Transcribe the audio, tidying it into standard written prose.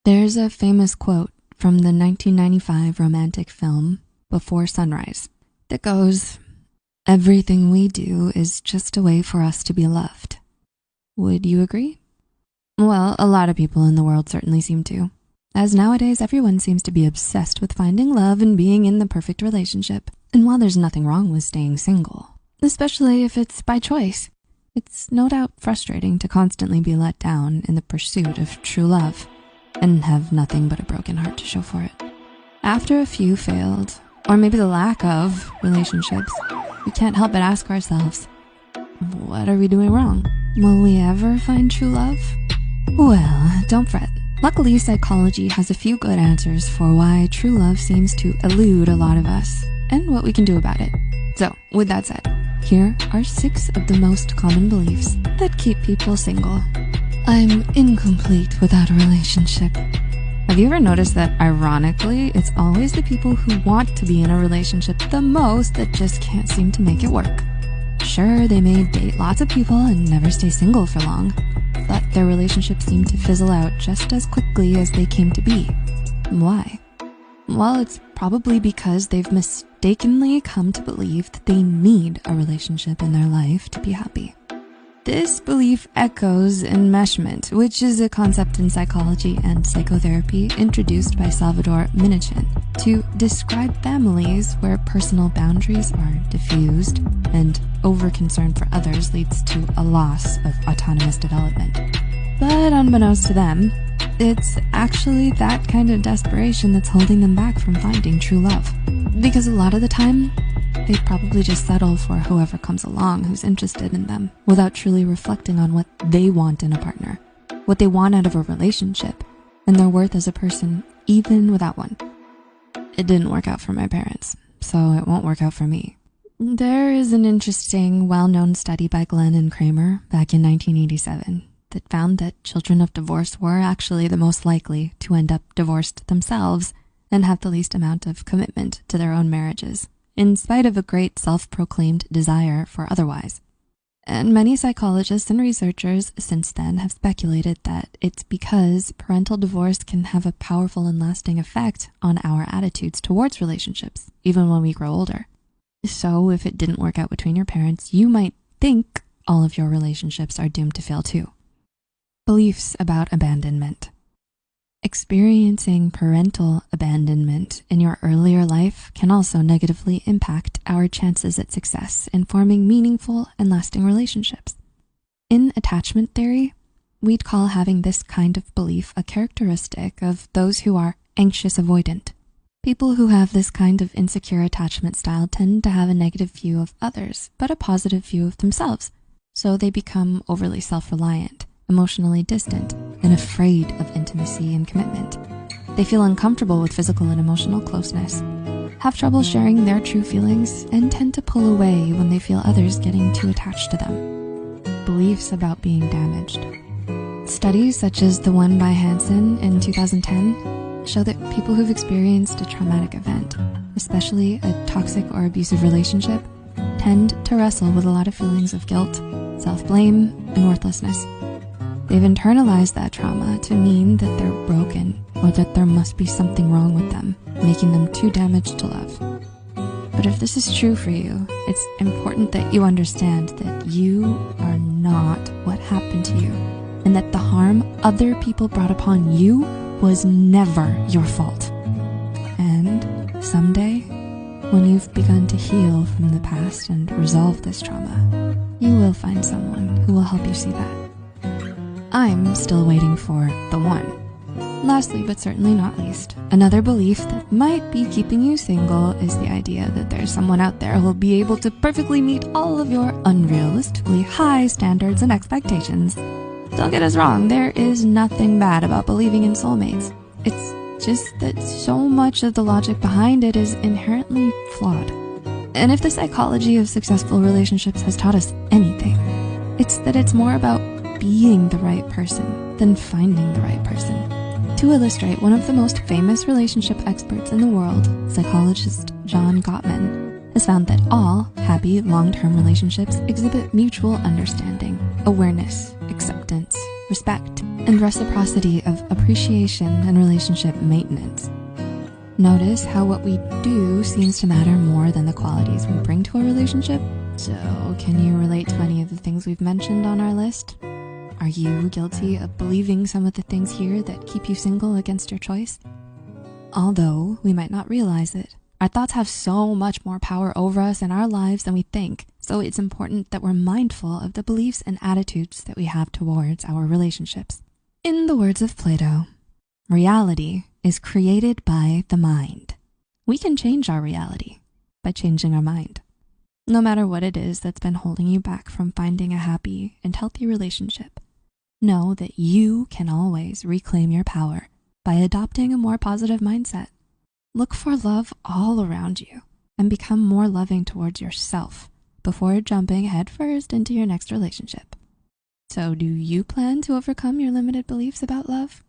There's a famous quote from the 1995 romantic film Before Sunrise that goes, "Everything we do is just a way for us to be loved." Would you agree? Well, a lot of people in the world certainly seem to, as nowadays everyone seems to be obsessed with finding love and being in the perfect relationship. And while there's nothing wrong with staying single, especially if it's by choice, it's no doubt frustrating to constantly be let down in the pursuit of true love and have nothing but a broken heart to show for it. After a few failed, or maybe the lack of, relationships, we can't help but ask ourselves, what are we doing wrong? Will we ever find true love? Well, don't fret. Luckily, psychology has a few good answers for why true love seems to elude a lot of us and what we can do about it. So, with that said, here are 6 of the most common beliefs that keep people single. I'm incomplete without a relationship. Have you ever noticed that, ironically, it's always the people who want to be in a relationship the most that just can't seem to make it work? Sure, they may date lots of people and never stay single for long, but their relationships seem to fizzle out just as quickly as they came to be. Why? Well, it's probably because they've mistakenly come to believe that they need a relationship in their life to be happy. This belief echoes enmeshment, which is a concept in psychology and psychotherapy introduced by Salvador Minichin to describe families where personal boundaries are diffused and over-concern for others leads to a loss of autonomous development. But unbeknownst to them, it's actually that kind of desperation that's holding them back from finding true love. Because a lot of the time, they probably just settle for whoever comes along who's interested in them without truly reflecting on what they want in a partner, what they want out of a relationship, and their worth as a person even without one. It didn't work out for my parents, so it won't work out for me. There is an interesting, well-known study by Glenn and Kramer back in 1987 that found that children of divorce were actually the most likely to end up divorced themselves and have the least amount of commitment to their own marriages, in spite of a great self-proclaimed desire for otherwise. And many psychologists and researchers since then have speculated that it's because parental divorce can have a powerful and lasting effect on our attitudes towards relationships, even when we grow older. So if it didn't work out between your parents, you might think all of your relationships are doomed to fail too. Beliefs about abandonment. Experiencing parental abandonment in your earlier life can also negatively impact our chances at success in forming meaningful and lasting relationships. In attachment theory, we'd call having this kind of belief a characteristic of those who are anxious avoidant. People who have this kind of insecure attachment style tend to have a negative view of others, but a positive view of themselves. So they become overly self-reliant, emotionally distant, and afraid of intimacy and commitment. They feel uncomfortable with physical and emotional closeness, have trouble sharing their true feelings, and tend to pull away when they feel others getting too attached to them. Beliefs about being damaged. Studies such as the one by Hansen in 2010 show that people who've experienced a traumatic event, especially a toxic or abusive relationship, tend to wrestle with a lot of feelings of guilt, self-blame, and worthlessness. They've internalized that trauma to mean that they're broken or that there must be something wrong with them, making them too damaged to love. But if this is true for you, it's important that you understand that you are not what happened to you, and that the harm other people brought upon you was never your fault. And someday, when you've begun to heal from the past and resolve this trauma, you will find someone who will help you see that. I'm still waiting for the one. Lastly, but certainly not least, another belief that might be keeping you single is the idea that there's someone out there who will be able to perfectly meet all of your unrealistically high standards and expectations. Don't get us wrong, there is nothing bad about believing in soulmates. It's just that so much of the logic behind it is inherently flawed. And if the psychology of successful relationships has taught us anything, it's that it's more about being the right person than finding the right person. To illustrate, one of the most famous relationship experts in the world, psychologist John Gottman, has found that all happy long-term relationships exhibit mutual understanding, awareness, acceptance, respect, and reciprocity of appreciation and relationship maintenance. Notice how what we do seems to matter more than the qualities we bring to a relationship. So, can you relate to any of the things we've mentioned on our list? Are you guilty of believing some of the things here that keep you single against your choice? Although we might not realize it, our thoughts have so much more power over us in our lives than we think. So it's important that we're mindful of the beliefs and attitudes that we have towards our relationships. In the words of Plato, reality is created by the mind. We can change our reality by changing our mind. No matter what it is that's been holding you back from finding a happy and healthy relationship, know that you can always reclaim your power by adopting a more positive mindset. Look for love all around you and become more loving towards yourself before jumping headfirst into your next relationship. So do you plan to overcome your limited beliefs about love?